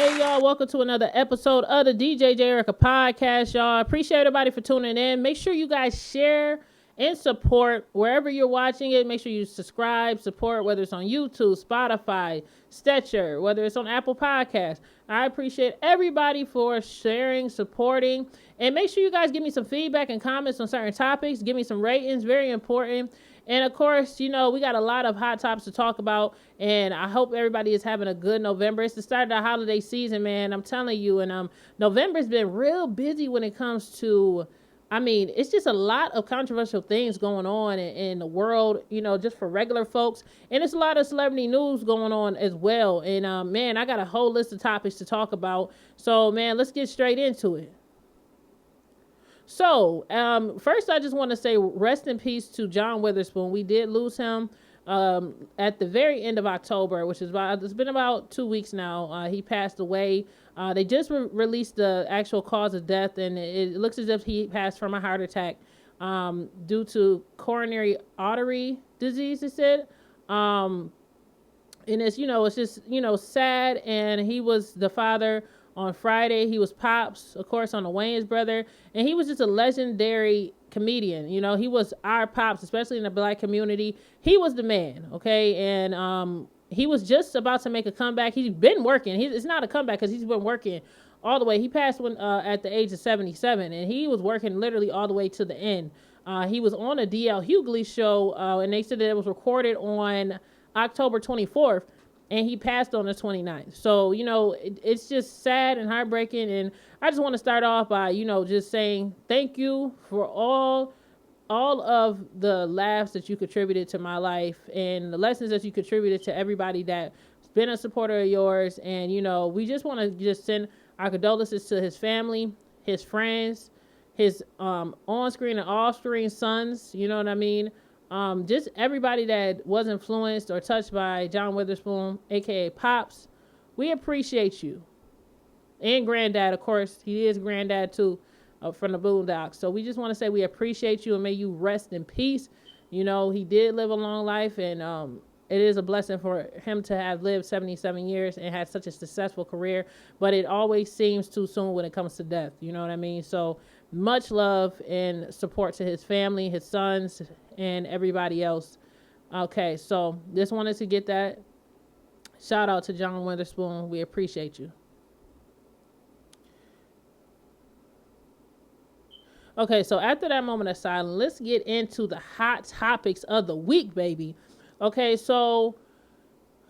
Hey y'all, welcome to another episode of the DJ J Erica podcast, y'all. Appreciate everybody for tuning in. Make sure you guys share and support wherever you're watching it. Make sure you subscribe, support, whether it's on YouTube, Spotify, Stitcher, whether it's on Apple Podcasts. I appreciate everybody for sharing, supporting, and make sure you guys give me some feedback and comments on certain topics. Give me some ratings, very important. And of course, you know, we got a lot of hot topics to talk about, and I hope everybody is having a good November. It's the start of the holiday season, man. I'm telling you, and November's been real busy when it comes to, I mean, it's just a lot of controversial things going on in the world, you know, just for regular folks. And it's a lot of celebrity news going on as well. And man, I got a whole list of topics to talk about. So, man, let's get straight into it. So, first I just want to say rest in peace to John Witherspoon. We did lose him at the very end of October, which is it's been about 2 weeks now. He passed away. They just released the actual cause of death, and it looks as if he passed from a heart attack due to coronary artery disease, it said. And it's, you know, it's just, you know, sad. And he was the father. On Friday, he was Pops, of course, on the Wayans brother, and he was just a legendary comedian. You know, he was our Pops, especially in the black community. He was the man, okay? And he was just about to make a comeback. He's been working. It's not a comeback because he's been working all the way. He passed when at the age of 77, and he was working literally all the way to the end. He was on a D.L. Hughley show, and they said that it was recorded on October 24th. And he passed on the 29th. So, you know, it's just sad and heartbreaking. And I just want to start off by, you know, just saying thank you for all of the laughs that you contributed to my life and the lessons that you contributed to everybody that's been a supporter of yours. And, you know, we just want to just send our condolences to his family, his friends, his on-screen and off-screen sons. You know what I mean? Just everybody that was influenced or touched by John Witherspoon, aka Pops, we appreciate you. And Granddad, of course, he is Granddad too, from the Boondocks. So we just want to say we appreciate you and may you rest in peace. You know, he did live a long life, and it is a blessing for him to have lived 77 years and had such a successful career. But it always seems too soon when it comes to death. You know what I mean? So much love and support to his family, his sons, and everybody else. Okay, so just wanted to get that shout out to John Witherspoon. We appreciate you. Okay, so after that moment of silence, let's get into the hot topics of the week, baby. Okay, so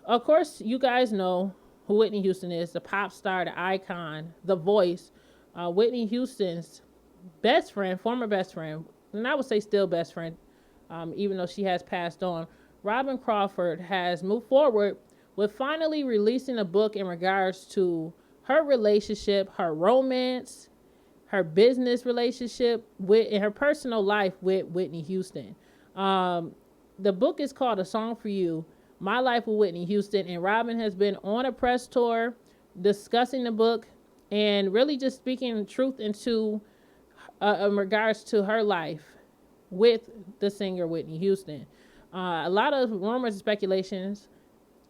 of course you guys know who Whitney Houston is, the pop star, the icon, the voice. Whitney Houston's best friend, former best friend, and I would say still best friend, even though she has passed on, Robyn Crawford has moved forward with finally releasing a book in regards to her relationship, her romance, her business relationship with, and her personal life with Whitney Houston. The book is called A Song for You, My Life with Whitney Houston, and Robyn has been on a press tour discussing the book and really just speaking truth into in regards to her life with the singer Whitney Houston. A lot of rumors and speculations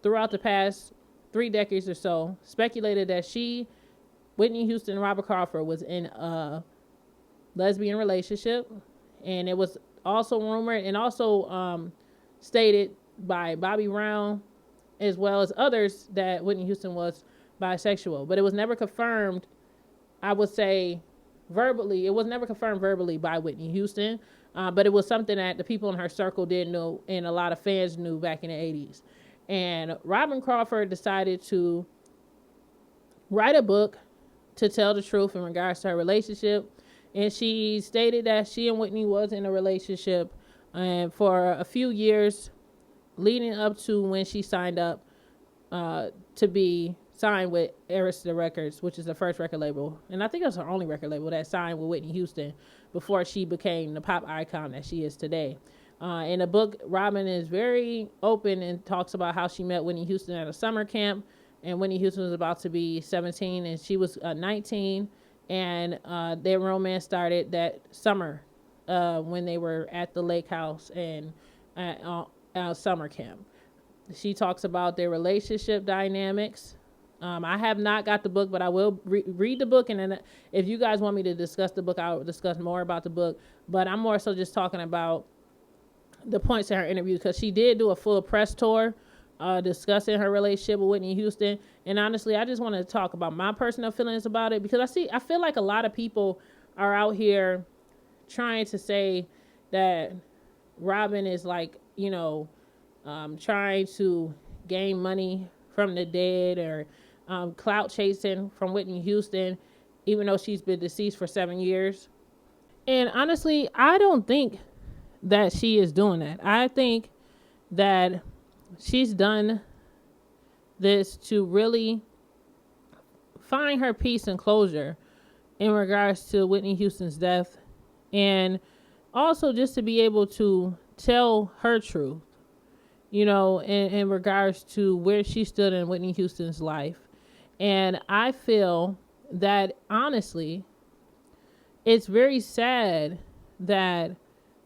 throughout the past 3 decades or so speculated that Whitney Houston and Robyn Crawford was in a lesbian relationship, and it was also rumored and also stated by Bobby Brown as well as others that Whitney Houston was bisexual, but it was never confirmed, I would say, verbally. It was never confirmed verbally by Whitney Houston, but it was something that the people in her circle did know and a lot of fans knew back in the 80s. And Robyn Crawford decided to write a book to tell the truth in regards to her relationship. And she stated that she and Whitney was in a relationship for a few years leading up to when she signed up to be signed with Arista Records, which is the first record label. And I think that's her only record label that signed with Whitney Houston before she became the pop icon that she is today. In the book, Robyn is very open and talks about how she met Whitney Houston at a summer camp. And Whitney Houston was about to be 17 and she was 19. And their romance started that summer when they were at the lake house and at summer camp. She talks about their relationship dynamics, I have not got the book, but I will read the book. And then if you guys want me to discuss the book, I'll discuss more about the book. But I'm more so just talking about the points in her interview, because she did do a full press tour discussing her relationship with Whitney Houston. And honestly, I just want to talk about my personal feelings about it, because I feel like a lot of people are out here trying to say that Robyn is like, trying to gain money from the dead, or clout chasing from Whitney Houston, even though she's been deceased for 7 years. And honestly, I don't think that she is doing that. I think that she's done this to really find her peace and closure in regards to Whitney Houston's death, and also just to be able to tell her truth, in regards to where she stood in Whitney Houston's life. And I feel that, honestly, it's very sad that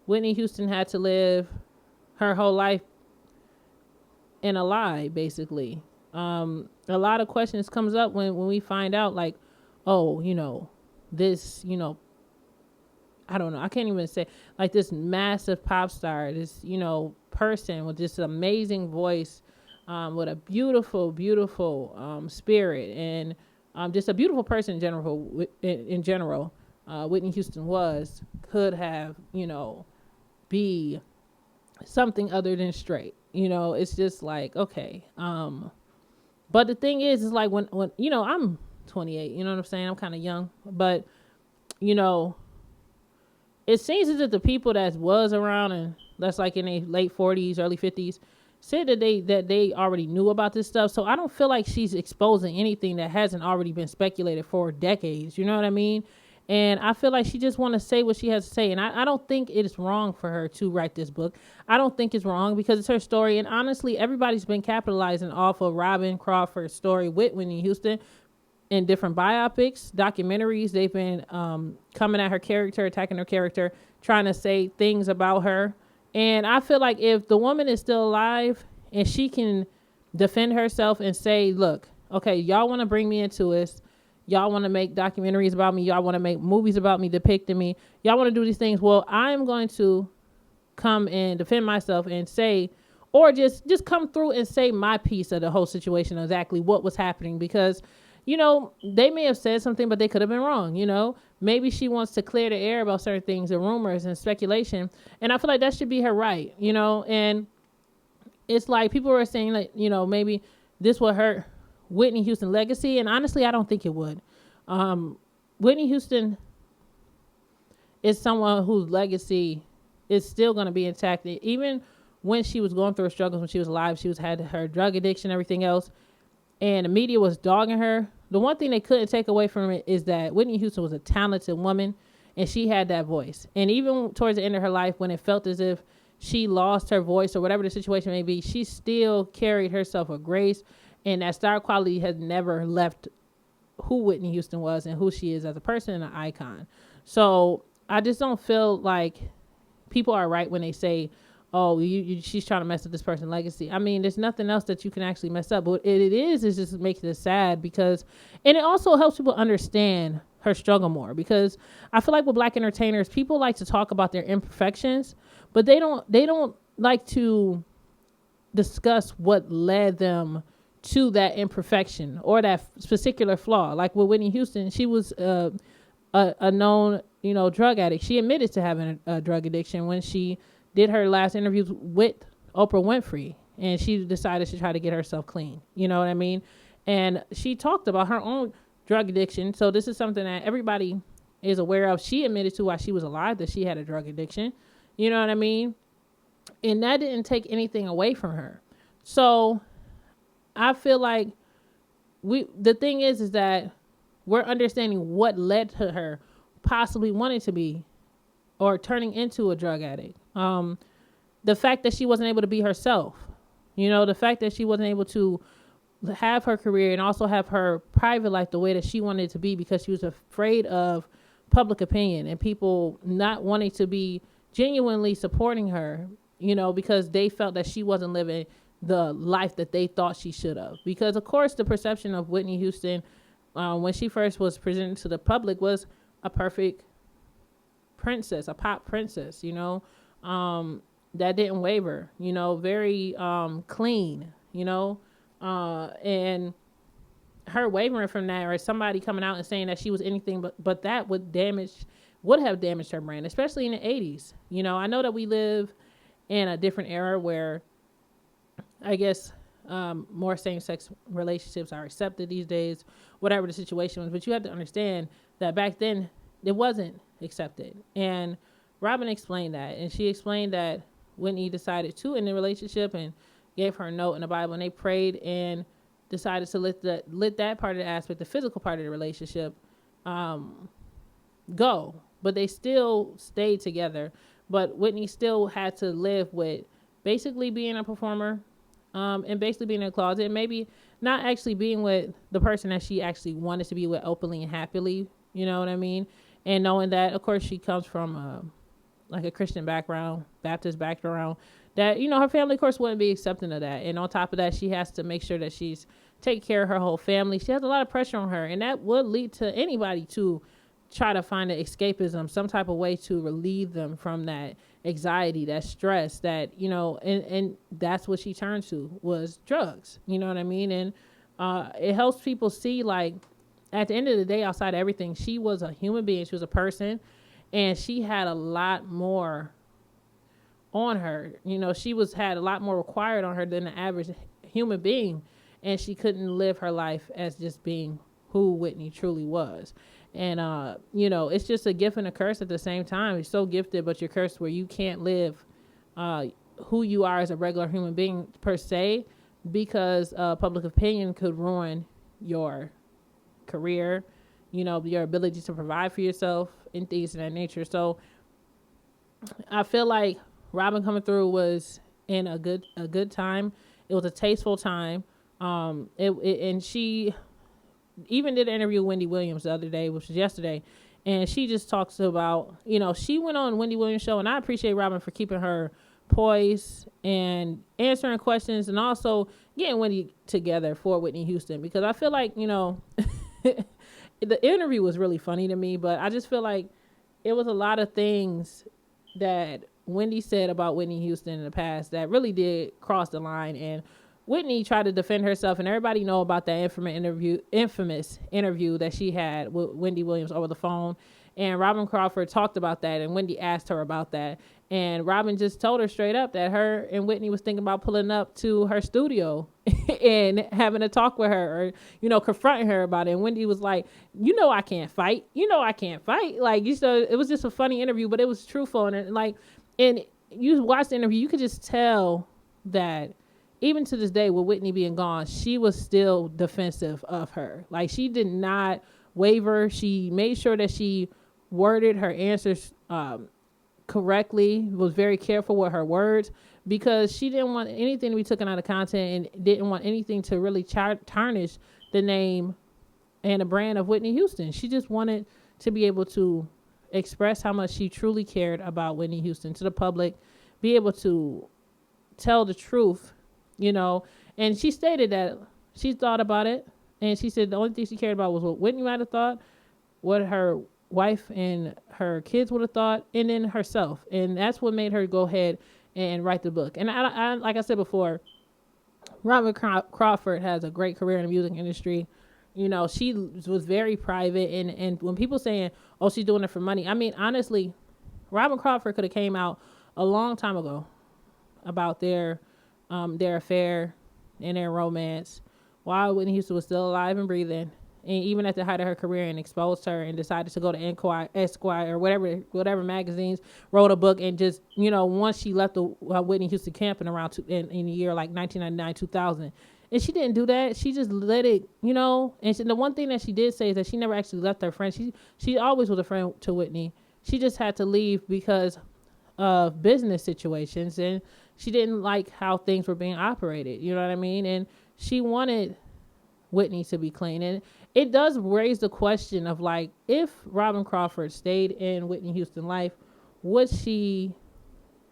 Whitney Houston had to live her whole life in a lie, basically. A lot of questions comes up when we find out, like, oh, this, I don't know, I can't even say, like, this massive pop star, this, person with this amazing voice, with a beautiful, beautiful spirit, and just a beautiful person in general. Whitney Houston could have, be something other than straight. It's just like, okay. But the thing is like when I'm 28, you know what I'm saying? I'm kind of young, but it seems as if the people that was around, and that's like in their late 40s, early 50s, said that they already knew about this stuff. So I don't feel like she's exposing anything that hasn't already been speculated for decades. You know what I mean? And I feel like she just want to say what she has to say. And I don't think it's wrong for her to write this book. I don't think it's wrong, because it's her story. And honestly, everybody's been capitalizing off of Robyn Crawford's story with Whitney Houston in different biopics, documentaries. They've been coming at her character, attacking her character, trying to say things about her. And I feel like if the woman is still alive and she can defend herself and say, look, okay, y'all want to bring me into this. Y'all want to make documentaries about me. Y'all want to make movies about me, depicting me. Y'all want to do these things. Well, I'm going to come and defend myself and say, or just come through and say my piece of the whole situation, exactly what was happening. Because, they may have said something, but they could have been wrong. Maybe she wants to clear the air about certain things and rumors and speculation. And I feel like that should be her right, and it's like people were saying, like, maybe this will hurt Whitney Houston legacy, and honestly, I don't think it would. Whitney Houston is someone whose legacy is still going to be intact. Even when she was going through her struggles, when she was alive, she had her drug addiction, everything else, and the media was dogging her. The one thing they couldn't take away from it is that Whitney Houston was a talented woman, and she had that voice. And even towards the end of her life, when it felt as if she lost her voice or whatever the situation may be, she still carried herself with grace. And that star quality has never left who Whitney Houston was and who she is as a person and an icon. So I just don't feel like people are right when they say, oh, she's trying to mess up this person's legacy. I mean, there's nothing else that you can actually mess up. But it just makes it sad, because, and it also helps people understand her struggle more, because I feel like with Black entertainers, people like to talk about their imperfections, but they don't like to discuss what led them to that imperfection or that particular flaw. Like with Whitney Houston, she was a known, drug addict. She admitted to having a drug addiction when she did her last interviews with Oprah Winfrey, and she decided to try to get herself clean. You know what I mean? And she talked about her own drug addiction. So this is something that everybody is aware of. She admitted to while she was alive that she had a drug addiction. You know what I mean? And that didn't take anything away from her. So I feel like the thing is that we're understanding what led to her possibly wanting to be or turning into a drug addict. The fact that she wasn't able to be herself, the fact that she wasn't able to have her career and also have her private life the way that she wanted it to be, because she was afraid of public opinion and people not wanting to be genuinely supporting her, because they felt that she wasn't living the life that they thought she should have. Because of course the perception of Whitney Houston when she first was presented to the public was a perfect princess, a pop princess, that didn't waver, very clean, and her wavering from that, or somebody coming out and saying that she was anything but that would have damaged her brand, especially in the 80s. I know that we live in a different era where I guess more same-sex relationships are accepted these days, whatever the situation was. But you have to understand that back then it wasn't accepted. And Robyn explained that. And she explained that Whitney decided to end the relationship and gave her a note in the Bible. And they prayed and decided to let that part of the aspect, the physical part of the relationship, go. But they still stayed together. But Whitney still had to live with basically being a performer, and basically being in a closet, and maybe not actually being with the person that she actually wanted to be with openly and happily, you know what I mean? And knowing that, of course, she comes from like a Christian background, Baptist background, that, her family, of course, wouldn't be accepting of that. And on top of that, she has to make sure that she's taking care of her whole family. She has a lot of pressure on her, and that would lead to anybody to try to find an escapism, some type of way to relieve them from that anxiety, that stress, that, and that's what she turned to, was drugs. You know what I mean? And it helps people see, like, at the end of the day, outside of everything, she was a human being. She was a person, and she had a lot more on her. She had a lot more required on her than the average human being, and she couldn't live her life as just being who Whitney truly was. And, it's just a gift and a curse at the same time. You're so gifted, but you're cursed where you can't live who you are as a regular human being per se, because public opinion could ruin your career, your ability to provide for yourself and things of that nature. So I feel like Robyn coming through was in a good time. It was a tasteful time. And she even did an interview with Wendy Williams the other day, which was yesterday, and she just talks about, she went on Wendy Williams' show, and I appreciate Robyn for keeping her poised and answering questions, and also getting Wendy together for Whitney Houston, because I feel like, the interview was really funny to me, but I just feel like it was a lot of things that Wendy said about Whitney Houston in the past that really did cross the line, and Whitney tried to defend herself, and everybody know about that infamous interview that she had with Wendy Williams over the phone. And Robyn Crawford talked about that, and Wendy asked her about that. And Robyn just told her straight up that her and Whitney was thinking about pulling up to her studio and having a talk with her, or, confronting her about it. And Wendy was like, I can't fight. I can't fight. Like, it was just a funny interview, but it was truthful. And you watch the interview, you could just tell that even to this day, with Whitney being gone, she was still defensive of her. Like, she did not waver. She made sure that she worded her answers correctly, was very careful with her words, because she didn't want anything to be taken out of content, and didn't want anything to really tarnish the name and the brand of Whitney Houston. She just wanted to be able to express how much she truly cared about Whitney Houston to the public, be able to tell the truth, and she stated that she thought about it, and she said the only thing she cared about was what Whitney might have thought, what her wife and her kids would have thought, and then herself. And that's what made her go ahead and write the book. And I like I said before, Robyn Crawford has a great career in the music industry. She was very private, and when people saying, oh, she's doing it for money, I mean, honestly, Robyn Crawford could have came out a long time ago about their affair and their romance while Whitney Houston was still alive and breathing, and even at the height of her career, and exposed her and decided to go to Esquire or whatever magazines, wrote a book, and just, once she left the Whitney Houston camp in around in the year like 1999, 2000. And she didn't do that. She just let it, and the one thing that she did say is that she never actually left her friend. She always was a friend to Whitney. She just had to leave because of business situations, and she didn't like how things were being operated. You know what I mean? And she wanted Whitney to be clean. And it does raise the question of, like, if Robyn Crawford stayed in Whitney Houston life, would she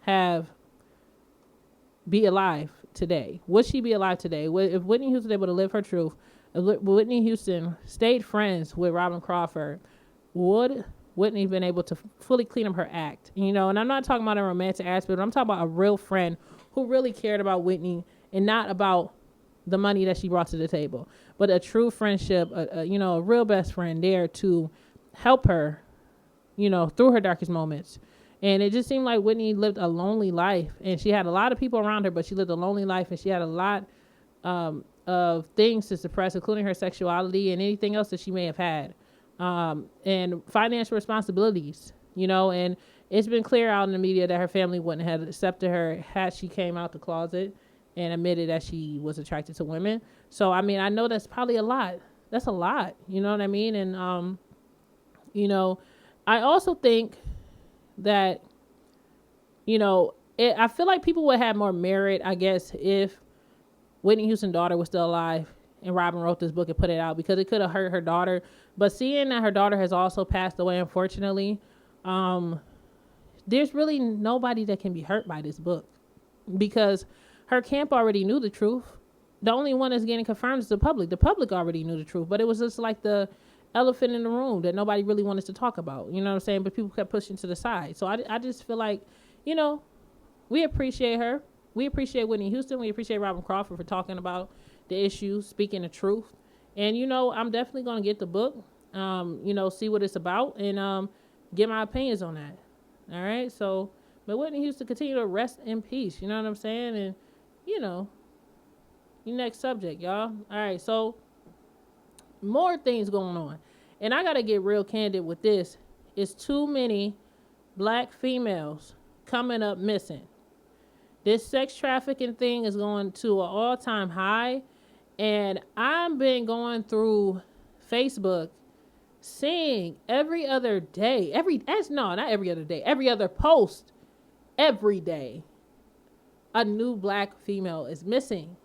be alive today? Would she be alive today? If Whitney Houston was able to live her truth, if Whitney Houston stayed friends with Robyn Crawford, would Whitney have been able to fully clean up her act? You know, and I'm not talking about a romantic aspect, but I'm talking about a real friend who really cared about Whitney and not about the money that she brought to the table, but a true friendship, a real best friend there to help her, through her darkest moments. And it just seemed like Whitney lived a lonely life, and she had a lot of people around her, but she lived a lonely life, and she had a lot of things to suppress, including her sexuality and anything else that she may have had, and financial responsibilities, and it's been clear out in the media that her family wouldn't have accepted her had she came out the closet and admitted that she was attracted to women. So, I mean, I know that's probably a lot. That's a lot. You know what I mean? And, I also think that, I feel like people would have more merit, I guess, if Whitney Houston's daughter was still alive and Robyn wrote this book and put it out, because it could have hurt her daughter. But seeing that her daughter has also passed away, unfortunately, there's really nobody that can be hurt by this book, because her camp already knew the truth. The only one that's getting confirmed is the public. The public already knew the truth, but it was just like the elephant in the room that nobody really wanted to talk about. You know what I'm saying? But people kept pushing to the side. So I just feel like, we appreciate her. We appreciate Whitney Houston. We appreciate Robyn Crawford for talking about the issues, speaking the truth. And, I'm definitely going to get the book, see what it's about, and get my opinions on that. All right? So, but Whitney Houston continue to rest in peace. You know what I'm saying? And, next subject, y'all. All right, so more things going on. And I got to get real candid with this. It's too many black females coming up missing. This sex trafficking thing is going to an all-time high. And I've been going through Facebook, seeing every other day, every other post, every day, a new black female is missing.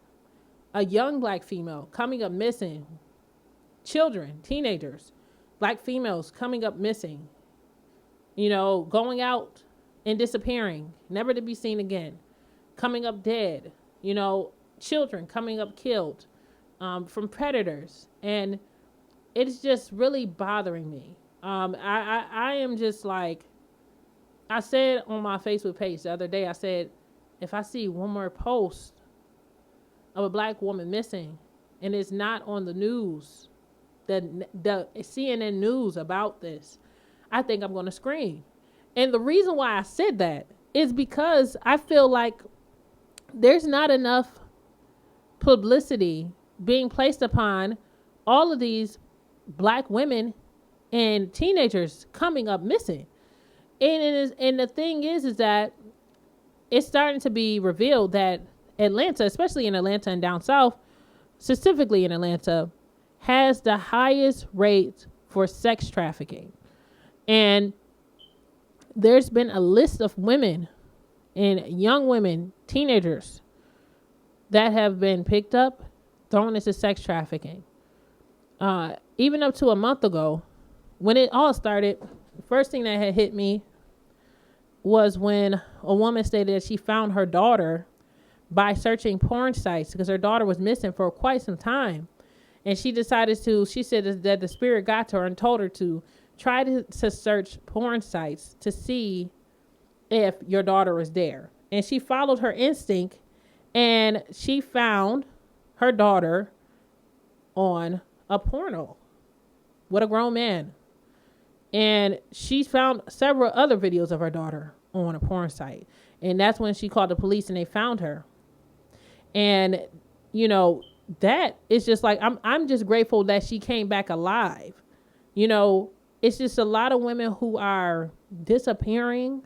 A young black female coming up missing. Children, teenagers, black females coming up missing. Going out and disappearing, never to be seen again. Coming up dead. Children coming up killed from predators. And it's just really bothering me. I am just like, I said on my Facebook page the other day, I said, if I see one more post of a black woman missing and it's not on the news, the CNN news about this, I think I'm going to scream. And the reason why I said that is because I feel like there's not enough publicity being placed upon all of these black women and teenagers coming up missing. And the thing is that it's starting to be revealed that Atlanta, especially in Atlanta and down south, specifically in Atlanta, has the highest rate for sex trafficking. And there's been a list of women and young women, teenagers, that have been picked up, thrown into sex trafficking. Even up to a month ago, when it all started, the first thing that had hit me was when a woman stated that she found her daughter by searching porn sites, because her daughter was missing for quite some time. And she said that the spirit got to her and told her to try to search porn sites to see if your daughter was there. And she followed her instinct, and she found her daughter on a porno with a grown man. And she found several other videos of her daughter on a porn site. And that's when she called the police and they found her. And, that is just like, I'm just grateful that she came back alive. It's just a lot of women who are disappearing,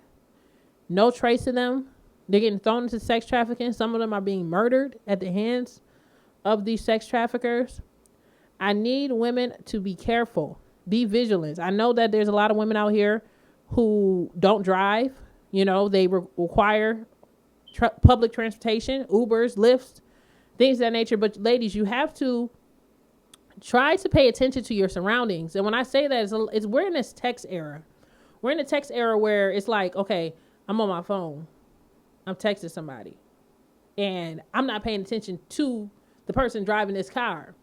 no trace of them. They're getting thrown into sex trafficking. Some of them are being murdered at the hands of these sex traffickers. I need women to be careful, be vigilant. I know that there's a lot of women out here who don't drive. They require public transportation, Ubers, Lyfts, things of that nature. But ladies, you have to try to pay attention to your surroundings. And when I say that, it's we're in this text era. We're in a text era where it's like, okay, I'm on my phone. I'm texting somebody. and I'm not paying attention to the person driving this car.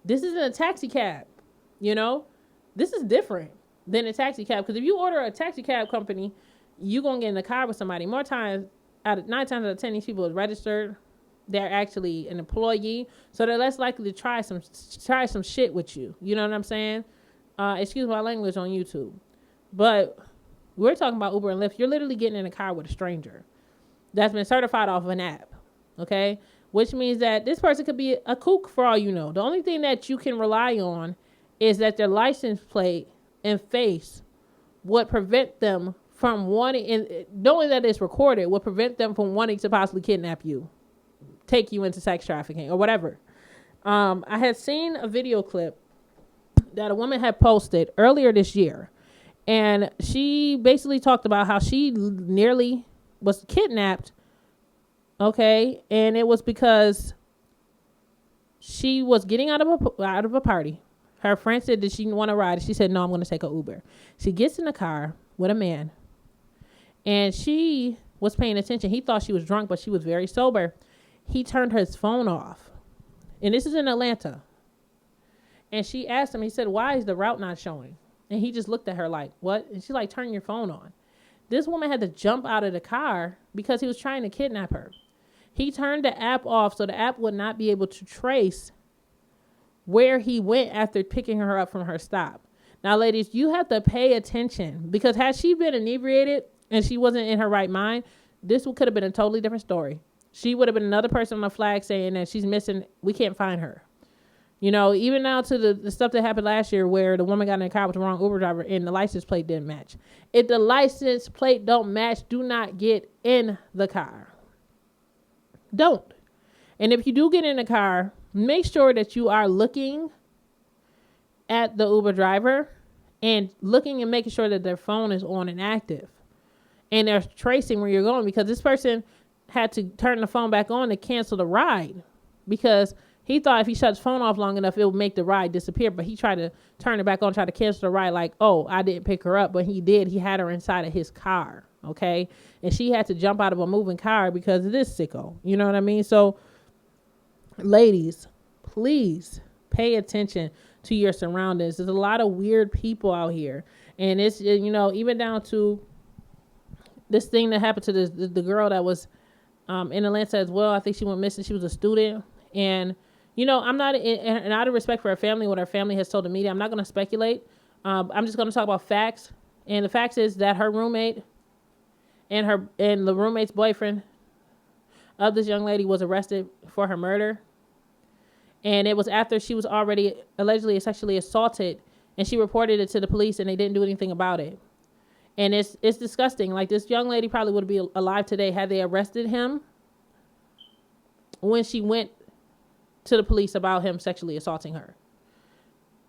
This isn't a taxi cab, you know? This is different than a taxi cab. Because if you order a taxi cab company, you're going to get in the car with somebody. More times, 9 times out of 10, these people are registered. They're actually an employee. So they're less likely to try some shit with you. You know what I'm saying? Excuse my language on YouTube. But we're talking about Uber and Lyft. You're literally getting in a car with a stranger that's been certified off of an app. Okay? Which means that this person could be a kook for all you know. The only thing that you can rely on is that their license plate and face would prevent them from wanting, and knowing that it's recorded, would prevent them from wanting to possibly kidnap you, take you into sex trafficking or whatever. I had seen a video clip that a woman had posted earlier this year. And she basically talked about how she nearly was kidnapped. Okay. And it was because she was getting out of a party. Her friend said, did she want to ride? She said, no, I'm going to take an Uber. She gets in the car with a man. And she was paying attention. He thought she was drunk, but she was very sober. He turned his phone off. And this is in Atlanta. And she asked him, he said, why is the route not showing? And he just looked at her like, what? And she's like, turn your phone on. This woman had to jump out of the car because he was trying to kidnap her. He turned the app off so the app would not be able to trace where he went after picking her up from her stop. Now, ladies, you have to pay attention, because had she been inebriated and she wasn't in her right mind, this could have been a totally different story. She would have been another person on the flag saying that she's missing. We can't find her. You know, even now to the stuff that happened last year where the woman got in the car with the wrong Uber driver and the license plate didn't match. If the license plate don't match, do not get in the car. Don't. And if you do get in the car, make sure that you are looking at the Uber driver and looking and making sure that their phone is on and active. And they're tracing where you're going, because this person had to turn the phone back on to cancel the ride, because he thought if he shut his phone off long enough, it would make the ride disappear. But he tried to turn it back on, try to cancel the ride like, oh, I didn't pick her up. But he did. He had her inside of his car. Okay. And she had to jump out of a moving car because of this sicko. You know what I mean? So, ladies, please pay attention to your surroundings. There's a lot of weird people out here. And it's, you know, even down to this thing that happened to the girl that was in Atlanta as well. I think she went missing. She was a student. And, you know, I'm not, and out of respect for her family, what her family has told the media, I'm not going to speculate. I'm just going to talk about facts. And the facts is that her roommate and the roommate's boyfriend of this young lady was arrested for her murder. And it was after she was already allegedly sexually assaulted, and she reported it to the police, and they didn't do anything about it. And it's disgusting. Like, this young lady probably would be alive today had they arrested him when she went to the police about him sexually assaulting her.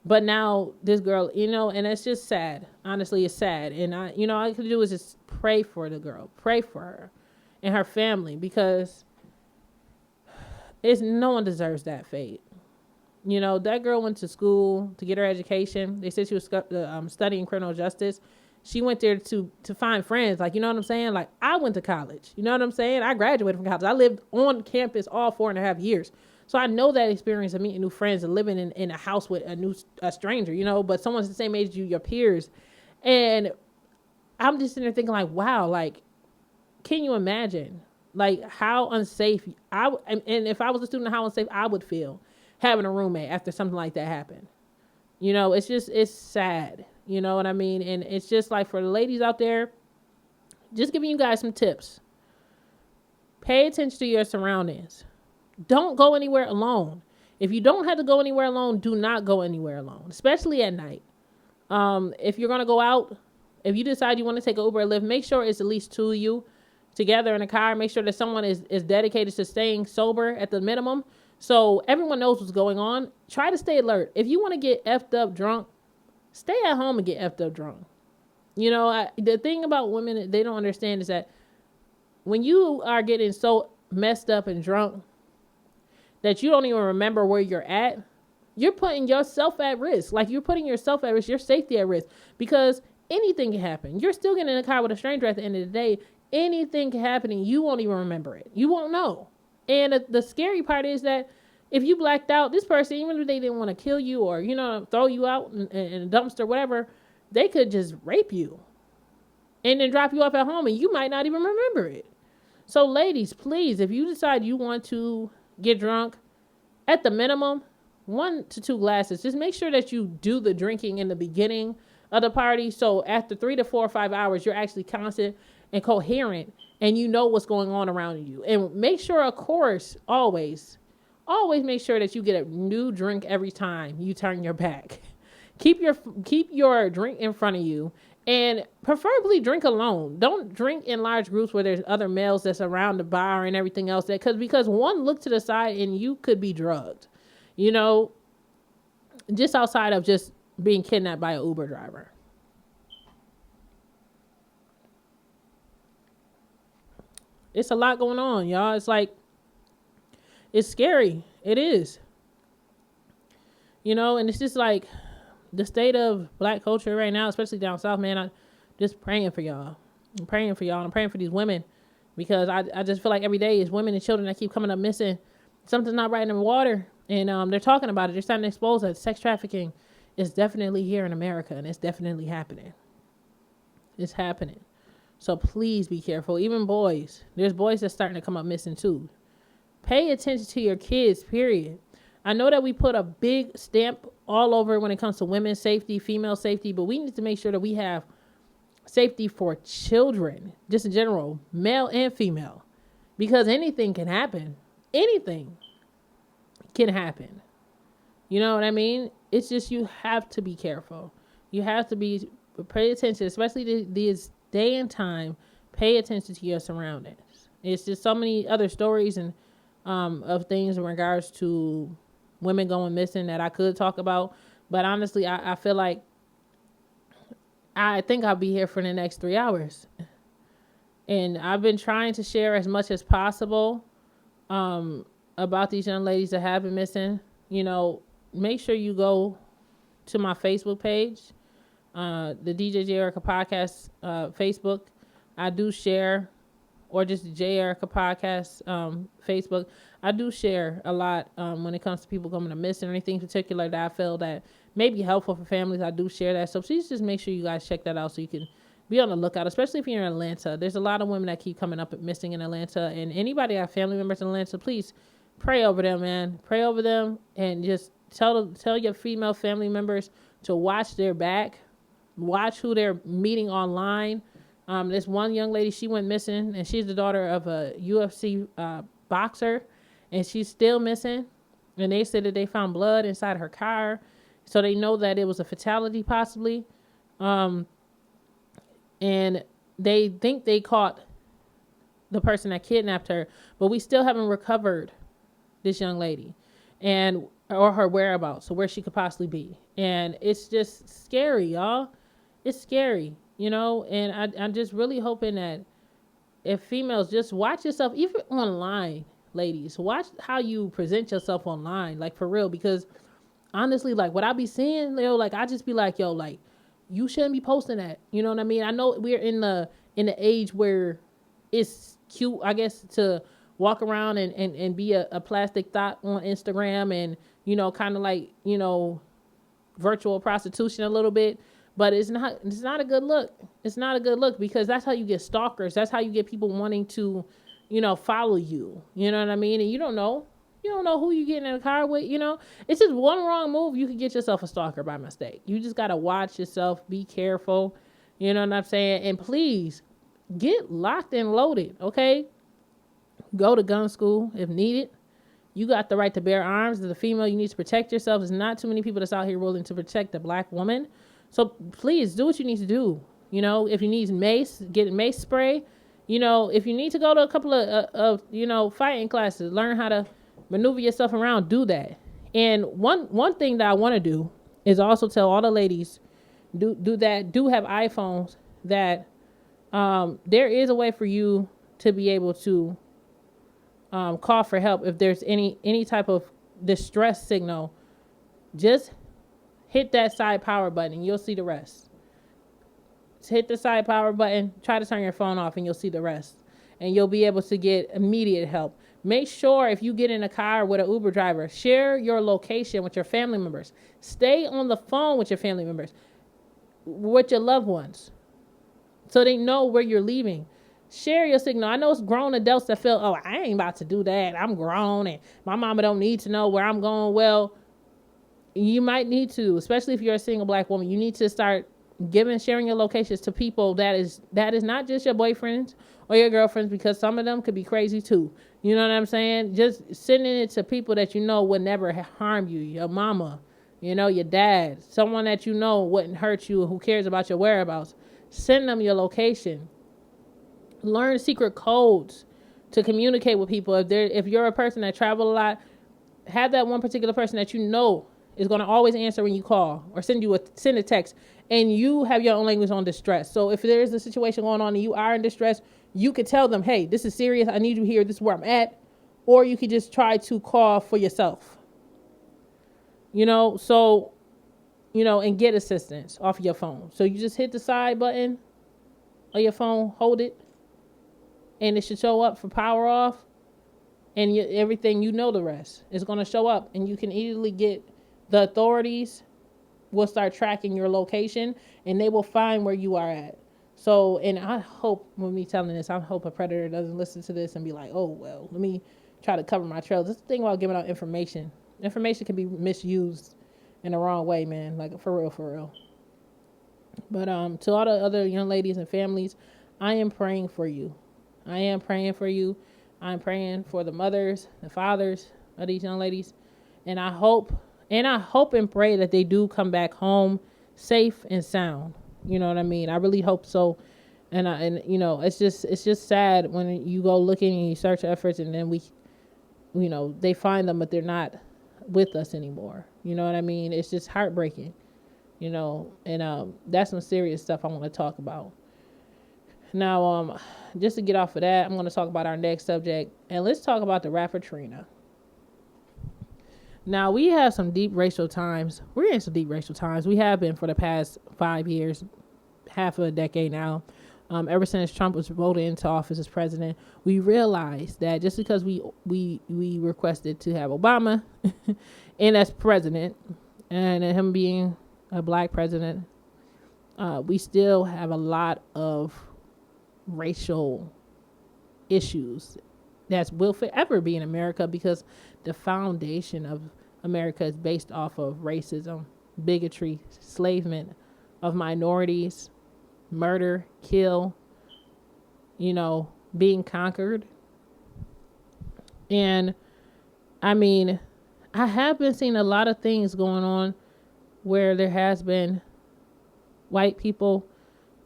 But now this girl, you know, and it's just sad. Honestly, it's sad. And all I could do is just pray for the girl, pray for her and her family, because no one deserves that fate. You know, that girl went to school to get her education. They said she was studying criminal justice. She went there to find friends. Like, you know what I'm saying? Like, I went to college. You know what I'm saying? I graduated from college. I lived on campus all 4.5 years. So I know that experience of meeting new friends and living in a house with a stranger, you know, but someone's the same age as you, your peers. And I'm just sitting there thinking like, wow, like, can you imagine like how unsafe and if I was a student, how unsafe I would feel having a roommate after something like that happened. You know, it's sad. You know what I mean? And it's just like, for the ladies out there, just giving you guys some tips. Pay attention to your surroundings. Don't go anywhere alone. If you don't have to go anywhere alone, do not go anywhere alone, especially at night. If you're going to go out, if you decide you want to take an Uber or Lyft, make sure it's at least two of you together in a car. Make sure that someone is dedicated to staying sober at the minimum, so everyone knows what's going on. Try to stay alert. If you want to get effed up drunk, stay at home and get effed up drunk. You know, the thing about women they don't understand is that when you are getting so messed up and drunk that you don't even remember where you're at, you're putting yourself at risk. Like, you're putting yourself at risk, your safety at risk, because anything can happen. You're still getting in a car with a stranger at the end of the day. Anything can happen and you won't even remember it. You won't know. And the scary part is that if you blacked out, this person, even if they didn't want to kill you or, throw you out in a dumpster, whatever, they could just rape you and then drop you off at home and you might not even remember it. So ladies, please, if you decide you want to get drunk, at the minimum, 1 to 2 glasses. Just make sure that you do the drinking in the beginning of the party. So after 3 to 4 or 5 hours, you're actually constant and coherent and you know what's going on around you. And make sure, of course, always make sure that you get a new drink every time you turn your back. Keep your drink in front of you and preferably drink alone. Don't drink in large groups where there's other males that's around the bar and everything else because one look to the side and you could be drugged, just outside of just being kidnapped by an Uber driver. It's a lot going on, y'all. It's scary. It is. And it's just like the state of black culture right now, especially down south, man. I'm just praying for y'all. I'm praying for y'all. I'm praying for these women because I just feel like every day is women and children that keep coming up missing. Something's not right in the water. And they're talking about it. They're starting to expose that sex trafficking is definitely here in America and it's definitely happening. It's happening. So please be careful. Even boys. There's boys that's starting to come up missing too. Pay attention to your kids, period. I know that we put a big stamp all over when it comes to women's safety, female safety, but we need to make sure that we have safety for children, just in general, male and female, because anything can happen. Anything can happen. You know what I mean? It's just you have to be careful. You have to pay attention, especially this day and time. Pay attention to your surroundings. It's just so many other stories and of things in regards to women going missing that I could talk about. But honestly, I feel like I think I'll be here for the next 3 hours. And I've been trying to share as much as possible about these young ladies that have been missing. Make sure you go to my Facebook page, the DJ J Erica Podcast Facebook. I do share, or just the J Erica Podcast Facebook. I do share a lot when it comes to people coming to missing or anything particular that I feel that may be helpful for families. I do share that. So please just make sure you guys check that out so you can be on the lookout, especially if you're in Atlanta. There's a lot of women that keep coming up missing in Atlanta. And anybody that have family members in Atlanta, please pray over them, man. Pray over them and just tell your female family members to watch their back, watch who they're meeting online. This one young lady, she went missing, and she's the daughter of a UFC boxer, and she's still missing. And they said that they found blood inside her car, so they know that it was a fatality possibly. And they think they caught the person that kidnapped her, but we still haven't recovered this young lady or her whereabouts, so where she could possibly be. And it's just scary, y'all. It's scary, and I'm just really hoping that if females just watch yourself, even online, ladies, watch how you present yourself online, like for real, because honestly, like what I be seeing, like I just be like, like you shouldn't be posting that. You know what I mean? I know we're in the age where it's cute, I guess, to walk around and be a plastic thought on Instagram and, kind of like, virtual prostitution a little bit. But it's not a good look. It's not a good look because that's how you get stalkers. That's how you get people wanting to, follow you. You know what I mean? And you don't know who you getting in a car with, It's just one wrong move. You could get yourself a stalker by mistake. You just got to watch yourself. Be careful. You know what I'm saying? And please get locked and loaded, okay? Go to gun school if needed. You got the right to bear arms. As a female, you need to protect yourself. There's not too many people that's out here willing to protect the black woman. So please do what you need to do. If you need mace, get mace spray. If you need to go to a couple of fighting classes, learn how to maneuver yourself around, do that. And one thing that I want to do is also tell all the ladies, do have iPhones, that there is a way for you to be able to call for help if there's any type of distress signal. Just hit that side power button and you'll see the rest. Just hit the side power button, try to turn your phone off and you'll see the rest. And you'll be able to get immediate help. Make sure if you get in a car with an Uber driver, share your location with your family members. Stay on the phone with your family members, with your loved ones, so they know where you're leaving. Share your signal. I know it's grown adults that feel, oh, I ain't about to do that. I'm grown and my mama don't need to know where I'm going. Well, you might need to, especially if you're a single black woman. You need to start sharing your locations to people that is not just your boyfriends or your girlfriends, because some of them could be crazy too. You know what I'm saying? Just sending it to people that you know would never harm you. Your mama, your dad, someone that you know wouldn't hurt you, who cares about your whereabouts. Send them your location. Learn secret codes to communicate with people. If you're a person that travel a lot, have that one particular person that you know is going to always answer when you call or send a text, and you have your own language on distress. So if there is a situation going on and you are in distress, you could tell them, hey, this is serious. I need you here. This is where I'm at. Or you could just try to call for yourself. And get assistance off of your phone. So you just hit the side button of your phone, hold it, and it should show up for power off, and everything, the rest is going to show up, and you can easily get the authorities will start tracking your location, and they will find where you are at. So, and I hope, when me telling this, I hope a predator doesn't listen to this and be like, oh, well, let me try to cover my trails. This is the thing about giving out information. Information can be misused in the wrong way, man. Like, for real. But to all the other young ladies and families, I am praying for you. I'm praying for the mothers, the fathers of these young ladies. And I hope and pray that they do come back home safe and sound. You know what I mean? I really hope so. And it's just sad when you go looking and you search efforts, and then they find them, but they're not with us anymore. You know what I mean? It's just heartbreaking, and that's some serious stuff I want to talk about. Now, just to get off of that, I'm going to talk about our next subject, and let's talk about the rapper Trina. Now, we have some deep racial times. We're in some deep racial times. We have been for the past 5 years, half of a decade now. Ever since Trump was voted into office as president, we realized that just because we requested to have Obama in as president, and him being a black president, we still have a lot of racial issues that will forever be in America, because the foundation of America is based off of racism, bigotry, enslavement of minorities, murder, kill, being conquered. And I mean, I have been seeing a lot of things going on where there has been white people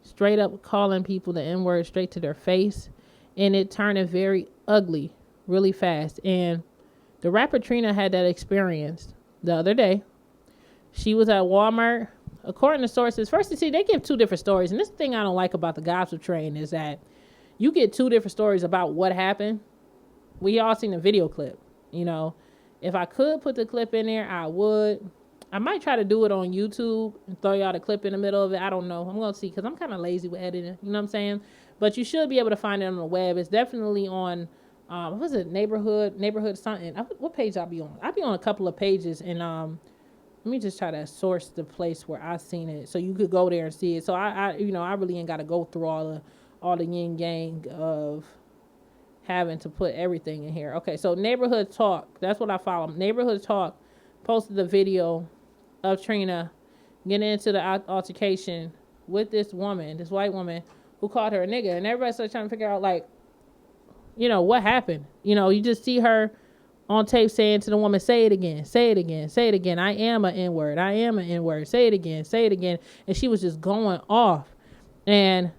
straight up calling people the N-word straight to their face, and it turning very ugly really fast. And the rapper Trina had that experience the other day. She was at Walmart. According to sources, first, you see, they give two different stories. And this thing I don't like about the gospel train is that you get two different stories about what happened. We all seen the video clip. If I could put the clip in there, I would. I might try to do it on YouTube and throw y'all the clip in the middle of it. I don't know. I'm going to see, because I'm kind of lazy with editing. You know what I'm saying? But you should be able to find it on the web. It's definitely on, what was it? Neighborhood something. What page I'll be on? I'll be on a couple of pages, and let me just try to source the place where I seen it, so you could go there and see it. So I really ain't got to go through all the yin yang of having to put everything in here. Okay, so Neighborhood Talk, that's what I follow. Neighborhood Talk posted the video of Trina getting into the altercation with this white woman who called her a nigga, and everybody started trying to figure out, like, what happened. You just see her on tape saying to the woman, say it again, say it again, say it again. I am an N-word. I am an N-word. Say it again, say it again. And she was just going off. And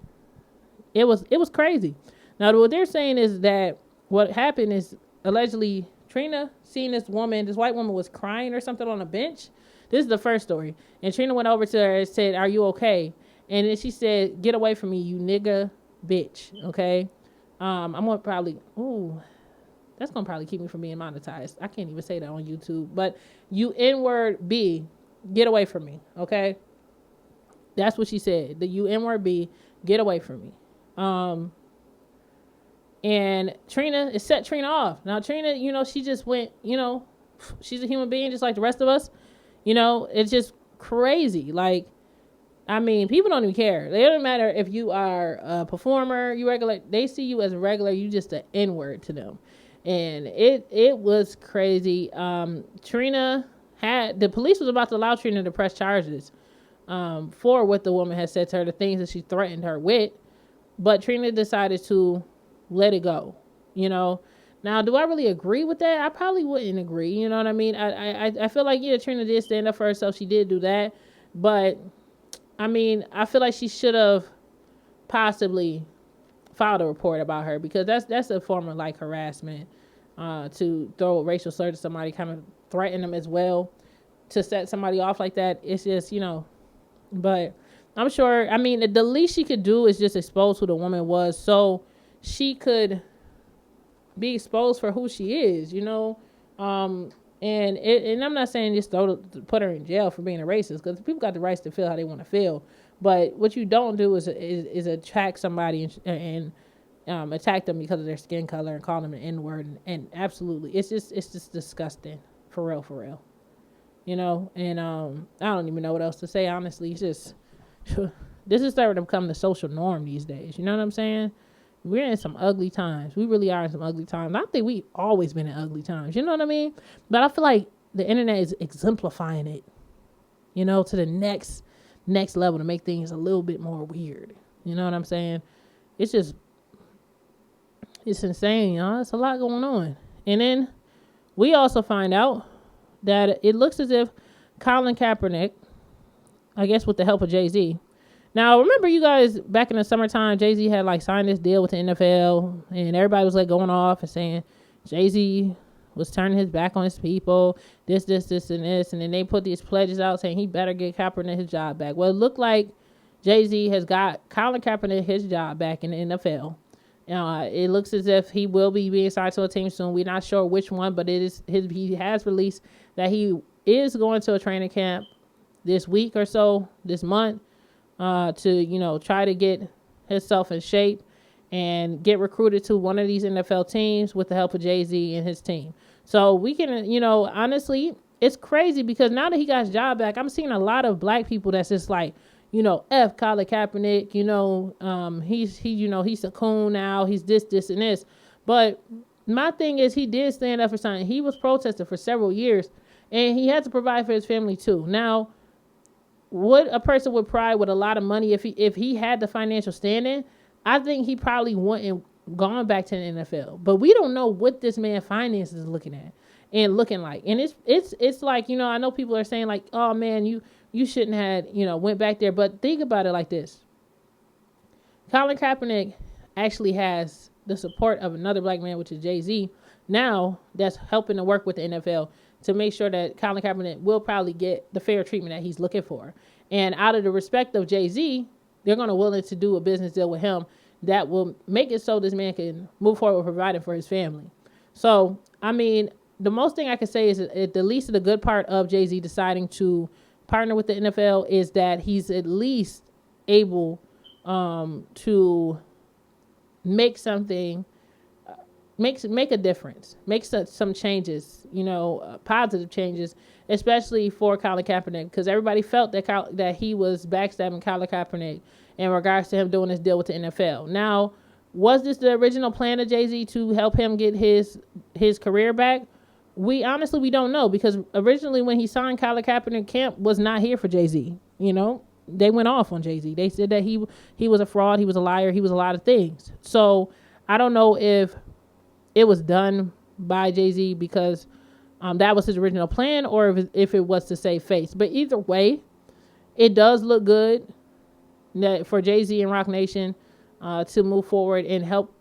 it was crazy. Now, what they're saying is that what happened is allegedly Trina seen this white woman was crying or something on a bench. This is the first story. And Trina went over to her and said, are you okay? And then she said, get away from me, you nigga bitch. Okay. I'm going to probably, that's going to probably keep me from being monetized. I can't even say that on YouTube. But you N-word B, get away from me, okay? That's what she said. The you N-word B, get away from me. And Trina, it set Trina off. Now Trina, she just went, she's a human being just like the rest of us. It's just crazy. Like, I mean, people don't even care. It doesn't matter if you are a performer, you regular. They see you as a regular. You just an N-word to them, and it was crazy. Trina the police was about to allow Trina to press charges for what the woman had said to her, the things that she threatened her with, but Trina decided to let it go. Now, do I really agree with that? I probably wouldn't agree. You know what I mean? I feel like, yeah, Trina did stand up for herself. She did do that, but I mean, I feel like she should have possibly filed a report about her, because that's a form of like harassment, to throw a racial slur to somebody, kind of threaten them as well, to set somebody off like that. It's just, but I'm sure, I mean, the least she could do is just expose who the woman was, so she could be exposed for who she is, and I'm not saying just put her in jail for being a racist, because people got the rights to feel how they want to feel. But what you don't do is attack somebody and attack them because of their skin color and call them an N-word. And absolutely, it's just disgusting, for real. And I don't even know what else to say, honestly. It's just this is starting to become the social norm these days. You know what I'm saying? We're in some ugly times. We really are in some ugly times. I think we've always been in ugly times. You know what I mean? But I feel like the internet is exemplifying it, to the next level, to make things a little bit more weird. You know what I'm saying? It's insane, y'all. It's a lot going on. And then we also find out that it looks as if Colin Kaepernick, I guess with the help of Jayz. Now, remember, you guys, back in the summertime, Jayz had like signed this deal with the NFL, and everybody was like going off and saying Jayz was turning his back on his people, this, and this. And then they put these pledges out saying he better get Kaepernick his job back. Well, it looked like Jayz has got Colin Kaepernick his job back in the NFL. It looks as if he will be being signed to a team soon. We're not sure which one, but he has released that he is going to a training camp this week or so, this month, to, try to get himself in shape and get recruited to one of these NFL teams with the help of Jayz and his team. So we can, honestly, it's crazy, because now that he got his job back, I'm seeing a lot of black people that's just like, F Colin Kaepernick, he's a coon now, he's this, and this. But my thing is, he did stand up for something. He was protesting for several years, and he had to provide for his family too. Now, would a person with pride, with a lot of money, if he had the financial standing, I think he probably wouldn't gone back to the NFL. But we don't know what this man's finances is looking at and looking like. And it's like, I know people are saying like, oh man, you shouldn't have, went back there. But think about it like this. Colin Kaepernick actually has the support of another black man, which is Jayz, now that's helping to work with the NFL to make sure that Colin Kaepernick will probably get the fair treatment that he's looking for. And out of the respect of Jayz, they're going to willing to do a business deal with him that will make it so this man can move forward with providing for his family. So, I mean, the most thing I can say is at the least of the good part of Jayz deciding to partner with the NFL is that he's at least able to make something, make a difference, make some changes, positive changes, especially for Colin Kaepernick, because everybody felt that he was backstabbing Colin Kaepernick in regards to him doing this deal with the NFL. Now, was this the original plan of Jayz to help him get his career back? We honestly don't know, because originally when he signed, Colin Kaepernick camp was not here for Jayz. They went off on Jayz. They said that he was a fraud, he was a liar, he was a lot of things. So I don't know if it was done by Jayz because that was his original plan, or if it was to save face. But either way, it does look good that for Jayz and Rock Nation to move forward and help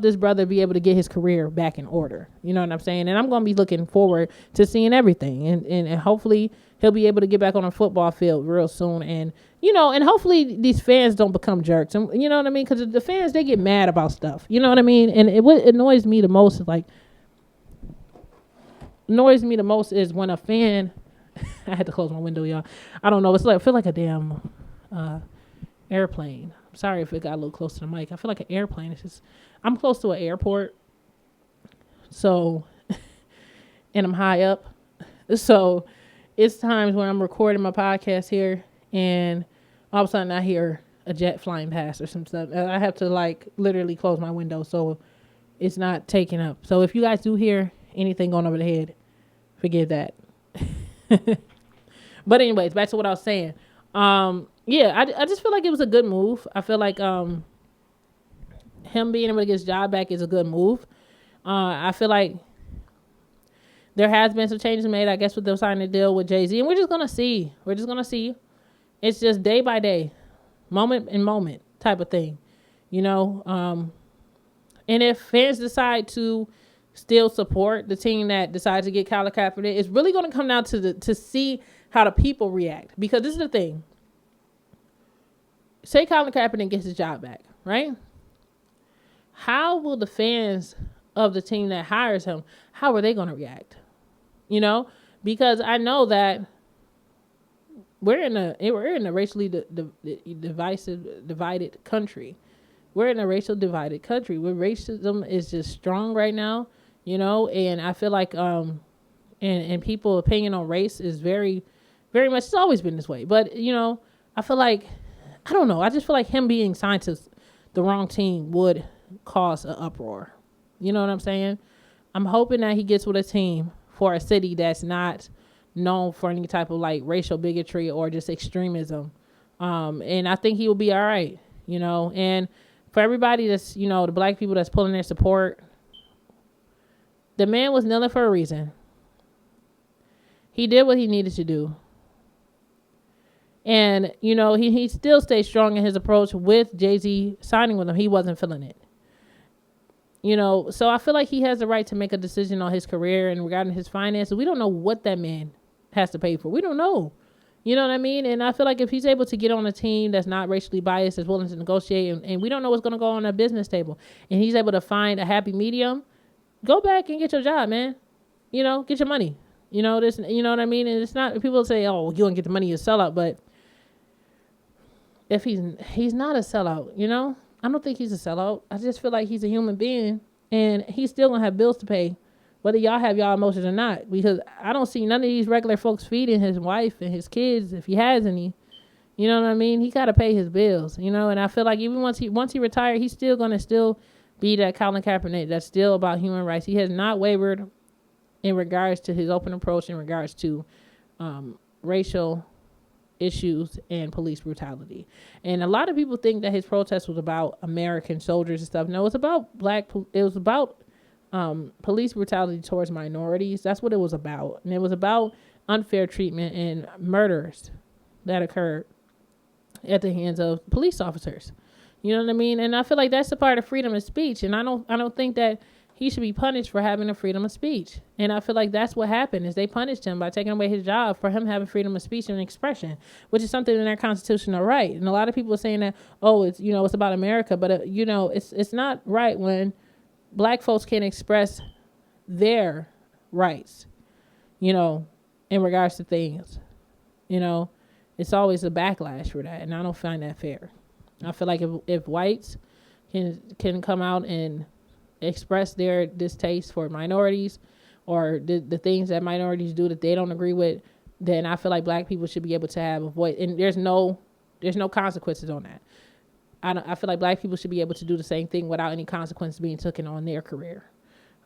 this brother be able to get his career back in order. You know what I'm saying? And I'm going to be looking forward to seeing everything. And hopefully he'll be able to get back on a football field real soon. And, and hopefully these fans don't become jerks. And you know what I mean? Because the fans, they get mad about stuff. You know what I mean? And what annoys me the most is when a fan, I had to close my window, y'all. I don't know. It's like, I feel like a damn airplane. I'm sorry if it got a little close to the mic. I feel like an airplane. It's just, I'm close to an airport. So, and I'm high up. So it's times when I'm recording my podcast here and all of a sudden I hear a jet flying past or some stuff. I have to like literally close my window so it's not taken up. So if you guys do hear anything going over the head, forgive that. But anyways, back to what I was saying. Yeah, I just feel like it was a good move. I feel like him being able to get his job back is a good move. I feel like there has been some changes made, I guess, with them signing a deal with Jayz. And we're just going to see. It's just day by day, moment in moment type of thing, you know. And if fans decide to still support the team that decides to get Colin Kap, it's really going to come down to see how the people react. Because this is the thing. Say Colin Kaepernick gets his job back, right? How will the fans of the team that hires him, how are they going to react? You know, because I know that we're in a racially divided country. We're in a racial divided country where racism is just strong right now, you know, and I feel like and people's opinion on race is very, very much, it's always been this way. But, you know, I feel like, I don't know, I just feel like him being signed to the wrong team would cause an uproar. You know what I'm saying? I'm hoping that he gets with a team for a city that's not known for any type of like racial bigotry or just extremism. And I think he will be all right, you know. And for everybody that's, you know, the black people that's pulling their support, the man was kneeling for a reason. He did what he needed to do. And, you know, he still stayed strong in his approach with Jay-Z signing with him. He wasn't feeling it. You know, so I feel like he has the right to make a decision on his career and regarding his finances. We don't know what that man has to pay for. We don't know. You know what I mean? And I feel like if he's able to get on a team that's not racially biased, is willing to negotiate, and we don't know what's going to go on a business table, and he's able to find a happy medium, go back and get your job, man. You know, get your money. You know, this, you know what I mean? And it's not, people say, oh, you don't get the money, you're a sellout. But if he's not a sellout, you know? I don't think he's a sellout. I just feel like he's a human being, and he's still going to have bills to pay, whether y'all have y'all emotions or not, because I don't see none of these regular folks feeding his wife and his kids, if he has any. You know what I mean? He got to pay his bills, you know, and I feel like even once he retired, he's still going to be that Colin Kaepernick that's still about human rights. He has not wavered in regards to his open approach in regards to racial issues and police brutality. And a lot of people think that his protest was about American soldiers and stuff. No, it's about it was about police brutality towards minorities. That's what it was about. And it was about unfair treatment and murders that occurred at the hands of police officers. You know what I mean? And I feel like that's a part of freedom of speech. And I don't think that he should be punished for having a freedom of speech. And I feel like that's what happened, is they punished him by taking away his job for him having freedom of speech and expression, which is something in their constitutional right. And a lot of people are saying that, oh, it's, you know, it's about America, but you know, it's not right when black folks can't express their rights, you know, in regards to things. You know, it's always a backlash for that, and I don't find that fair. I feel like if whites can come out and express their distaste for minorities or the things that minorities do that they don't agree with, then I feel like black people should be able to have a voice. And there's no consequences on that. I feel like black people should be able to do the same thing without any consequences being taken on their career.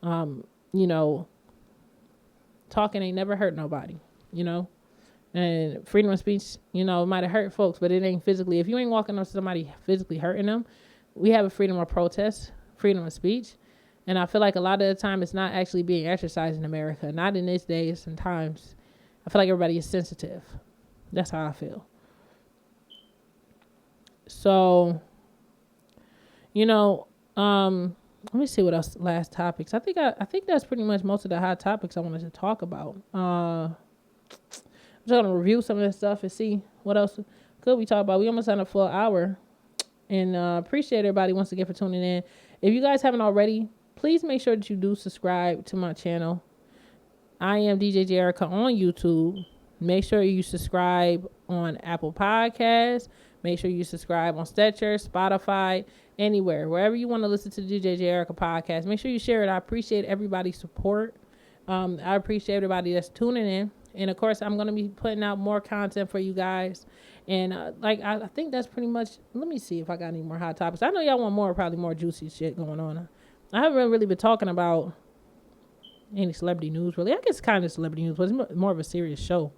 You know, talking ain't never hurt nobody, you know. And freedom of speech, you know, it might have hurt folks, but it ain't physically. If you ain't walking up to somebody physically hurting them, we have a freedom of protest, freedom of speech. And I feel like a lot of the time it's not actually being exercised in America. Not in these days and times. I feel like everybody is sensitive. That's how I feel. So, you know, let me see what else. Last topics. I think that's pretty much most of the hot topics I wanted to talk about. I'm just gonna review some of this stuff and see what else could we talk about. We almost signed up for an hour, and appreciate everybody once again for tuning in. If you guys haven't already, please make sure that you do subscribe to my channel. I am DJ Jerica on YouTube. Make sure you subscribe on Apple Podcasts. Make sure you subscribe on Stitcher, Spotify, anywhere, wherever you want to listen to the DJ Erica podcast. Make sure you share it. I appreciate everybody's support. I appreciate everybody that's tuning in. And of course, I'm going to be putting out more content for you guys. And I think that's pretty much, let me see if I got any more hot topics. I know y'all want probably more juicy shit going on. I haven't really been talking about any celebrity news, really. I guess kind of celebrity news, but it's more of a serious show.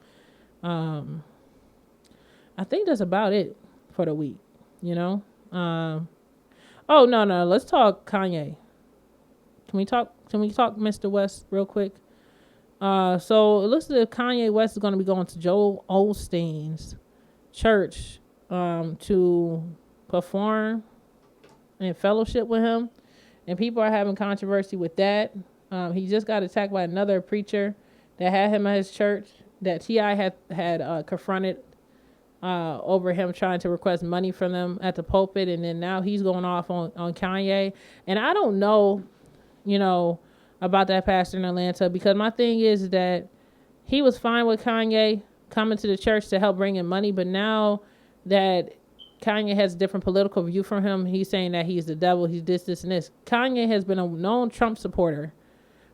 I think that's about it for the week, you know? Oh, no. Let's talk Kanye. Can we talk Mr. West real quick? So it looks like Kanye West is going to be going to Joel Osteen's church to perform and fellowship with him. And people are having controversy with that. He just got attacked by another preacher that had him at his church that T.I. had confronted over him trying to request money from them at the pulpit. And then now he's going off on Kanye. And I don't know, about that pastor in Atlanta, because my thing is that he was fine with Kanye coming to the church to help bring in money. But now that Kanye has a different political view from him, he's saying that he's the devil, he's this, and this. Kanye has been a known Trump supporter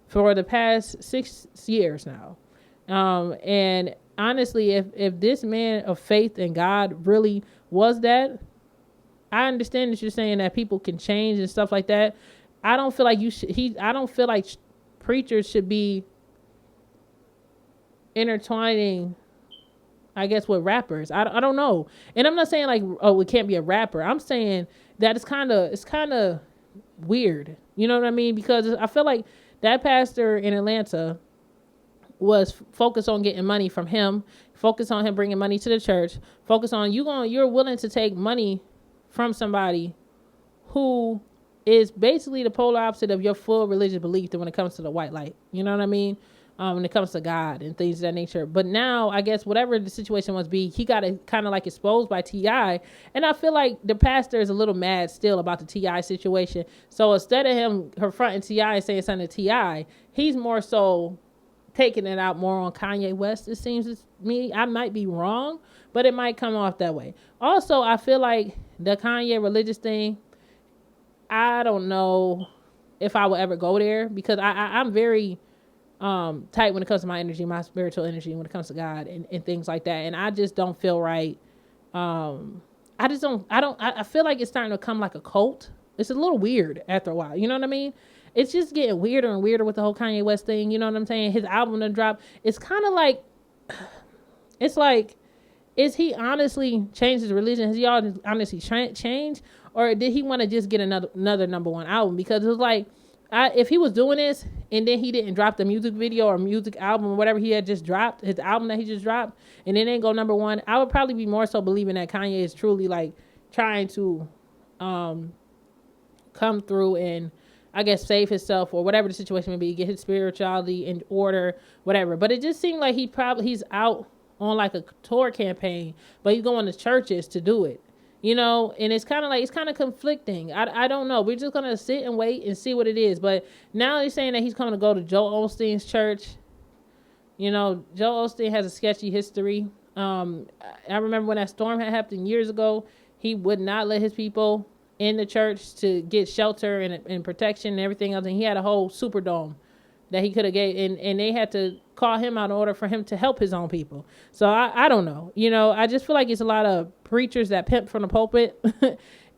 for the past 6 years now. And honestly, if this man of faith in God really was that, I understand that you're saying that people can change and stuff like that. I don't feel like I don't feel like preachers should be intertwining, I guess, with rappers. I don't know. And I'm not saying like, oh, it can't be a rapper. I'm saying that it's kind of weird. You know what I mean? Because I feel like that pastor in Atlanta was focused on getting money from him, focused on him bringing money to the church, focused on you're willing to take money from somebody who is basically the polar opposite of your full religious belief when it comes to the white light. You know what I mean? When it comes to God and things of that nature. But now, I guess, whatever the situation must be, he got kind of like exposed by T.I. And I feel like the pastor is a little mad still about the T.I. situation. So instead of him confronting T.I. and saying something to T.I., he's more so taking it out more on Kanye West, it seems to me. I might be wrong, but it might come off that way. Also, I feel like the Kanye religious thing, I don't know if I will ever go there, because I'm very tight when it comes to my energy, my spiritual energy, when it comes to God and things like that. And I just don't feel right. I feel like it's starting to come like a cult. It's a little weird after a while. You know what I mean? It's just getting weirder and weirder with the whole Kanye West thing. You know what I'm saying? His album to drop. It's kind of like, it's like, is he honestly changed his religion? Has he honestly changed? Or did he want to just get another number one album? Because it was like, if he was doing this and then he didn't drop the music video or music album or whatever he had just dropped, his album that he just dropped, and it didn't go number one, I would probably be more so believing that Kanye is truly like trying to come through and, I guess, save himself or whatever the situation may be, get his spirituality in order, whatever. But it just seemed like he's out on like a tour campaign, but he's going to churches to do it. And it's kind of conflicting. I don't know. We're just going to sit and wait and see what it is. But now they're saying that he's coming to go to Joel Osteen's church. Joel Osteen has a sketchy history. I remember when that storm had happened years ago, he would not let his people in the church to get shelter and protection and everything else. And he had a whole Superdome that he could have gave, and they had to call him out in order for him to help his own people. So I don't know. I just feel like it's a lot of preachers that pimp from the pulpit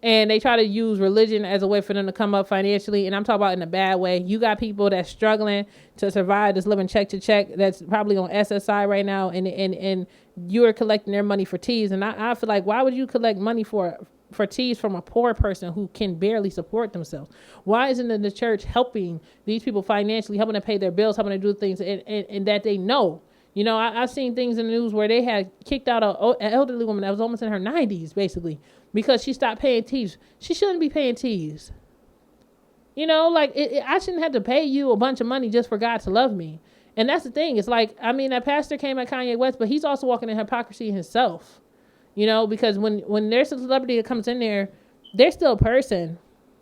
and they try to use religion as a way for them to come up financially. And I'm talking about in a bad way. You got people that's struggling to survive, that's living check to check, that's probably on SSI right now, and you're collecting their money for teas. And I feel like, why would you collect money for teas from a poor person who can barely support themselves? Why isn't the church helping these people financially, helping them pay their bills, helping them do things and that they know? I've seen things in the news where they had kicked out an elderly woman that was almost in her 90s, basically, because she stopped paying teas. She shouldn't be paying teas. I shouldn't have to pay you a bunch of money just for God to love me. And that's the thing. It's like, that pastor came at Kanye West, but he's also walking in hypocrisy himself. Because when there's a celebrity that comes in there, they're still a person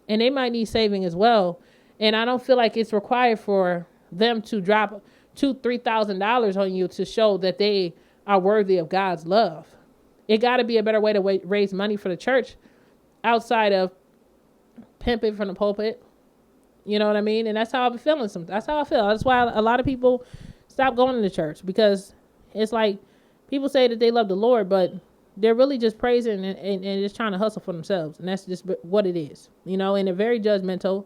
and they might need saving as well. And I don't feel like it's required for them to drop $2,000-$3,000 on you to show that they are worthy of God's love. it got to be a better way to raise money for the church outside of pimping from the pulpit. You know what I mean? And that's how I've been feeling. That's how I feel. That's why a lot of people stop going to church, because it's like people say that they love the Lord, but they're really just praising and just trying to hustle for themselves. And that's just what it is, you know, and they're very judgmental.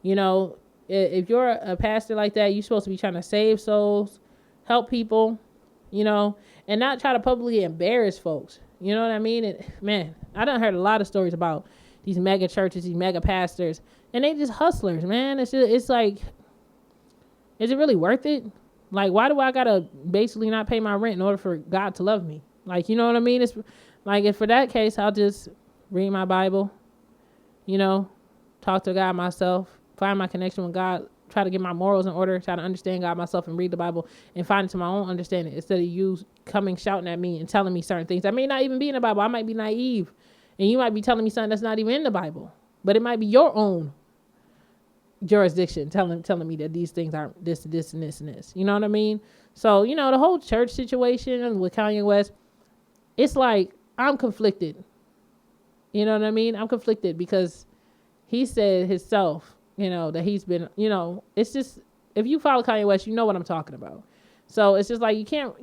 You know, if you're a pastor like that, you're supposed to be trying to save souls, help people, you know, and not try to publicly embarrass folks. You know what I mean? Man, I done heard a lot of stories about these mega churches, these mega pastors, and they just hustlers, man. It's like, is it really worth it? Like, why do I gotta basically not pay my rent in order for God to love me? Like, you know what I mean? It's like, if for that case, I'll just read my Bible, you know, talk to God myself, find my connection with God, try to get my morals in order, try to understand God myself and read the Bible and find it to my own understanding, instead of you coming shouting at me and telling me certain things that may not even be in the Bible. I might be naive, and you might be telling me something that's not even in the Bible, but it might be your own jurisdiction telling me that these things aren't this, and this, and this. You know what I mean? So, you know, the whole church situation with Kanye West, it's like, I'm conflicted. You know what I mean? I'm conflicted because he said himself, you know, that he's been, you know, it's just, if you follow Kanye West, you know what I'm talking about. So it's just like, you can't,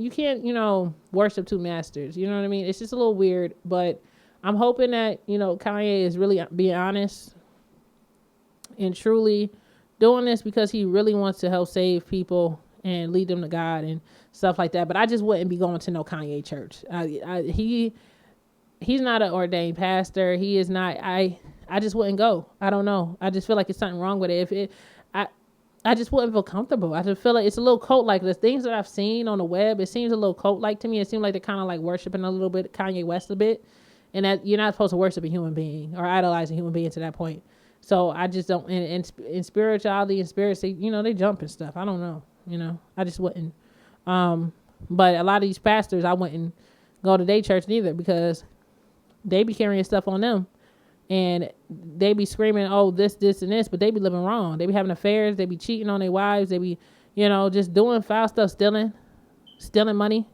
you know, worship two masters. You know what I mean? It's just a little weird, but I'm hoping that, you know, Kanye is really being honest and truly doing this because he really wants to help save people and lead them to God and stuff like that. But I just wouldn't be going to no Kanye church. He's not an ordained pastor. He is not. I just wouldn't go. I don't know. I just feel like it's something wrong with it. I just wouldn't feel comfortable. I just feel like it's a little cult-like. The things that I've seen on the web, it seems a little cult-like to me. It seems like they're kind of like worshiping a little bit Kanye West a bit, and that you're not supposed to worship a human being or idolize a human being to that point. So I just don't, in spirituality and spirits, you know, they jump and stuff. I don't know, you know, I just wouldn't. But a lot of these pastors, I wouldn't go to their church neither, because they be carrying stuff on them and they be screaming, oh, this, and this, but they be living wrong. They be having affairs. They be cheating on their wives. They be, you know, just doing foul stuff, stealing money,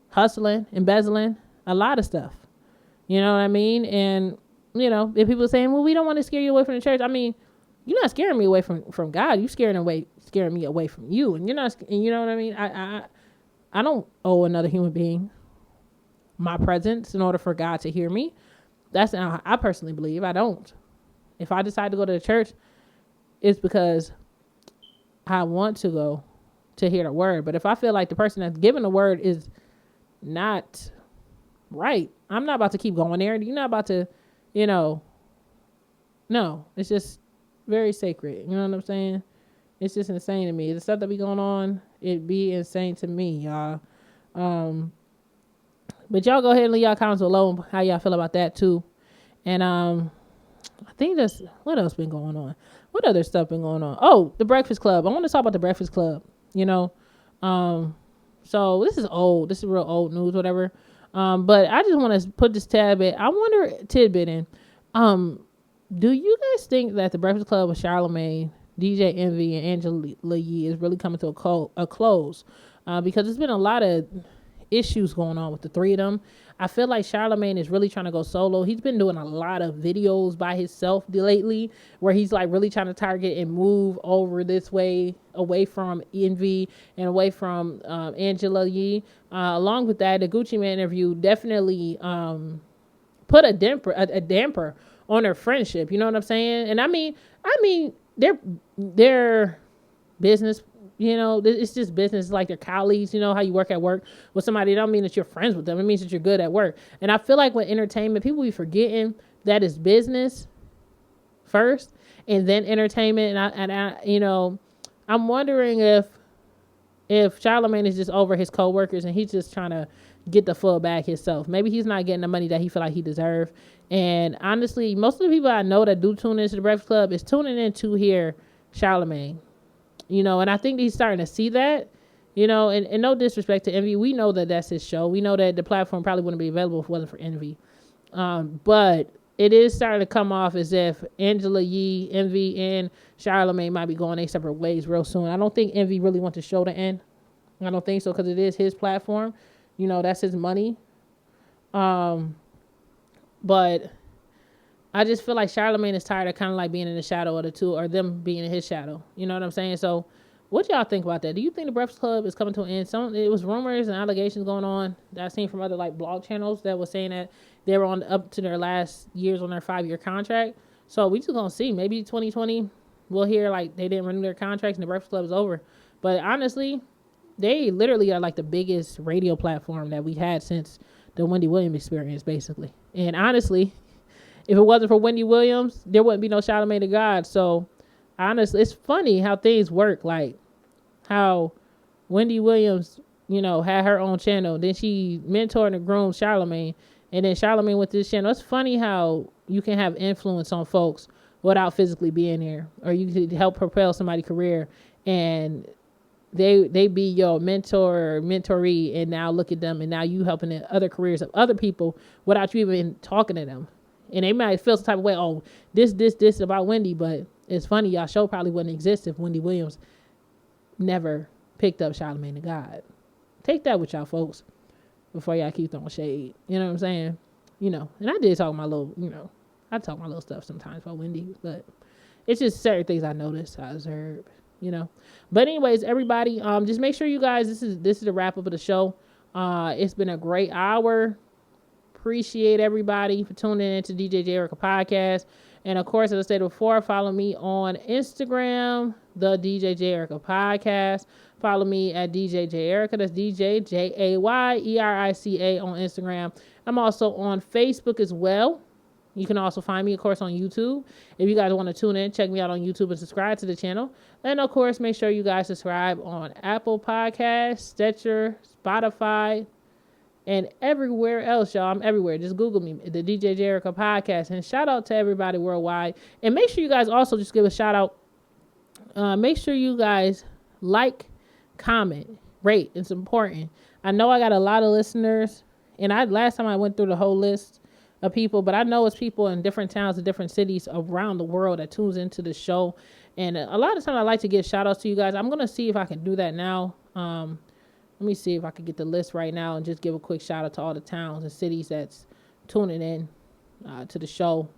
hustling, embezzling, a lot of stuff. You know what I mean? And, you know, if people are saying, well, we don't want to scare you away from the church. I mean, you're not scaring me away from God. You're scaring me away from you. And you're not, and you know what I mean? I don't owe another human being my presence in order for God to hear me. That's how I personally believe. I don't. If I decide to go to the church, it's because I want to go to hear the word. But if I feel like the person that's giving the word is not right, I'm not about to keep going there. You're not about to, you know, no, it's just very sacred. You know what I'm saying? It's just insane to me. The stuff that be going on, it be insane to me, y'all. But y'all go ahead and leave y'all comments below how y'all feel about that too. And I think that's, what else been going on? What other stuff been going on? Oh, the Breakfast Club. I want to talk about the Breakfast Club, you know. So this is old. This is real old news, whatever. But I just want to put this tidbit in. Do you guys think that the Breakfast Club with Charlamagne, DJ Envy, and Angela Yee is really coming to a close? Because there's been a lot of issues going on with the three of them. I feel like Charlamagne is really trying to go solo. He's been doing a lot of videos by himself lately, where he's like really trying to target and move over this way, away from Envy and away from Angela Yee. Along with that, the Gucci Mane interview definitely put a damper on their friendship. You know what I'm saying? And I mean, they're business. You know, it's just business, like they're colleagues. You know how you work at work with somebody, it don't mean that you're friends with them. It means that you're good at work. And I feel like with entertainment, people be forgetting that it's business first and then entertainment. And I you know, I'm wondering if Charlamagne is just over his coworkers and he's just trying to get the full bag himself. Maybe he's not getting the money that he feel like he deserves. And honestly, most of the people I know that do tune into the Breakfast Club is tuning in to hear Charlamagne. You know, and I think he's starting to see that, you know, and no disrespect to Envy. We know that that's his show. We know that the platform probably wouldn't be available if it wasn't for Envy. But it is starting to come off as if Angela Yee, Envy, and Charlamagne might be going their separate ways real soon. I don't think Envy really wants the show to end. I don't think so, because it is his platform. You know, that's his money. But I just feel like Charlamagne is tired of kind of like being in the shadow of the two, or them being in his shadow. You know what I'm saying? So what y'all think about that? Do you think the Breakfast Club is coming to an end? It was rumors and allegations going on that I've seen from other like blog channels that was saying that they were on up to their last years on their 5-year contract. So we just gonna see. Maybe 2020 we'll hear like they didn't renew their contracts and the Breakfast Club is over. But honestly, they literally are like the biggest radio platform that we had since the Wendy Williams experience, basically. And honestly, if it wasn't for Wendy Williams, there wouldn't be no Charlamagne the God. So honestly, it's funny how things work. Like how Wendy Williams, had her own channel. Then she mentored and groomed Charlamagne. And then Charlamagne went to this channel. It's funny how you can have influence on folks without physically being there. Or you could help propel somebody's career. And they be your mentor or mentoree, and now look at them, and now you helping the other careers of other people without you even talking to them. And they might feel some type of way, oh, this about Wendy, but it's funny, y'all show probably wouldn't exist if Wendy Williams never picked up Charlamagne the God. Take that with y'all, folks, before y'all keep throwing shade. You know what I'm saying? And I did talk my little, I talk my little stuff sometimes about Wendy, but it's just certain things I noticed, I observed. But anyways, everybody, just make sure you guys, this is the wrap up of the show. It's been a great hour. Appreciate everybody for tuning in to DJ J Erica podcast. And of course, as I said before, follow me on Instagram, the DJ J Erica podcast. Follow me at DJ J Erica. That's DJ JAYERICA on Instagram. I'm also on Facebook as well. You can also find me, of course, on YouTube. If you guys want to tune in, check me out on YouTube and subscribe to the channel. And, of course, make sure you guys subscribe on Apple Podcasts, Stitcher, Spotify, and everywhere else, y'all. I'm everywhere. Just Google me, the DJ Jerica podcast. And shout out to everybody worldwide. And make sure you guys also just give a shout out. Make sure you guys like, comment, rate. It's important. I know I got a lot of listeners. And last time I went through the whole list of people, but I know it's people in different towns and different cities around the world that tunes into the show. And a lot of times I like to give shout outs to you guys. I'm going to see if I can do that now. Let me see if I can get the list right now and just give a quick shout out to all the towns and cities that's tuning in to the show.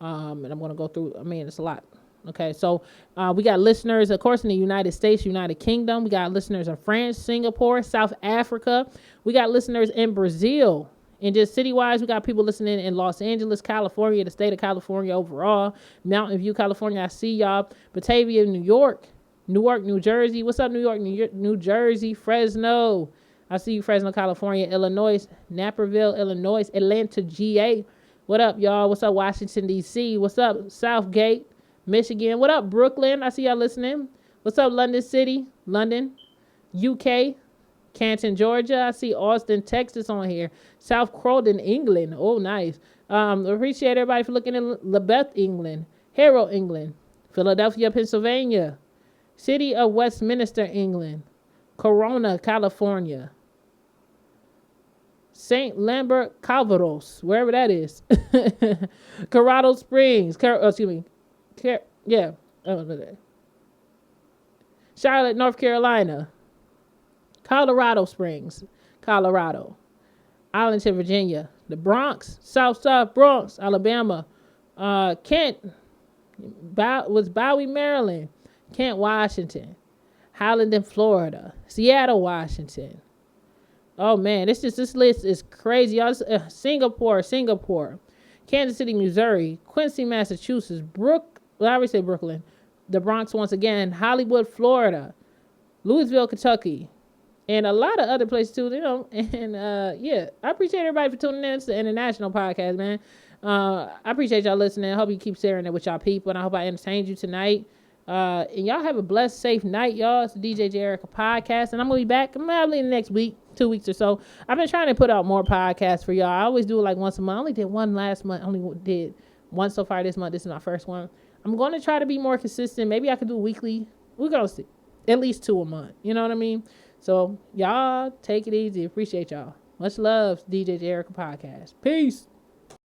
And I'm going to go through, it's a lot. Okay, so we got listeners, of course, in the United States, United Kingdom. We got listeners in France, Singapore, South Africa. We got listeners in Brazil. And just city-wise, we got people listening in Los Angeles, California, the state of California overall. Mountain View, California, I see y'all. Batavia, New York, Newark, New Jersey. What's up, New York, New Jersey, Fresno. I see you, Fresno, California, Illinois, Naperville, Illinois, Atlanta, GA. What up, y'all? What's up, Washington, D.C.? What's up, Southgate, Michigan? What up, Brooklyn? I see y'all listening. What's up, London City, London, UK, Canton, Georgia. I see Austin, Texas on here. South Croydon, England. Oh, nice. Appreciate everybody for looking in Labeth, England. Harrow, England. Philadelphia, Pennsylvania. City of Westminster, England. Corona, California. St. Lambert, Calvados, wherever that is. Colorado Springs. Charlotte, North Carolina. Colorado Springs, Colorado. Arlington, Virginia. The Bronx, South Bronx, Alabama. Kent, Bowie, Maryland. Kent, Washington. Highland, Florida. Seattle, Washington. Oh, man, this list is crazy. Y'all, Singapore. Kansas City, Missouri. Quincy, Massachusetts. I already say Brooklyn. The Bronx once again. Hollywood, Florida. Louisville, Kentucky. And a lot of other places too, And I appreciate everybody for tuning in. It's the international podcast, man. I appreciate y'all listening. I hope you keep sharing it with y'all people, and I hope I entertained you tonight. And y'all have a blessed, safe night, y'all. It's the DJ J Erica podcast, and I'm gonna be back probably in the next week, 2 weeks or so. I've been trying to put out more podcasts for y'all. I always do it like once a month. I only did one last month. I only did one so far this month. This is my first one. I'm going to try to be more consistent. Maybe I could do weekly. We're gonna see. At least 2 a month. You know what I mean? So, y'all, take it easy. Appreciate y'all. Much love, DJ J Erica podcast. Peace.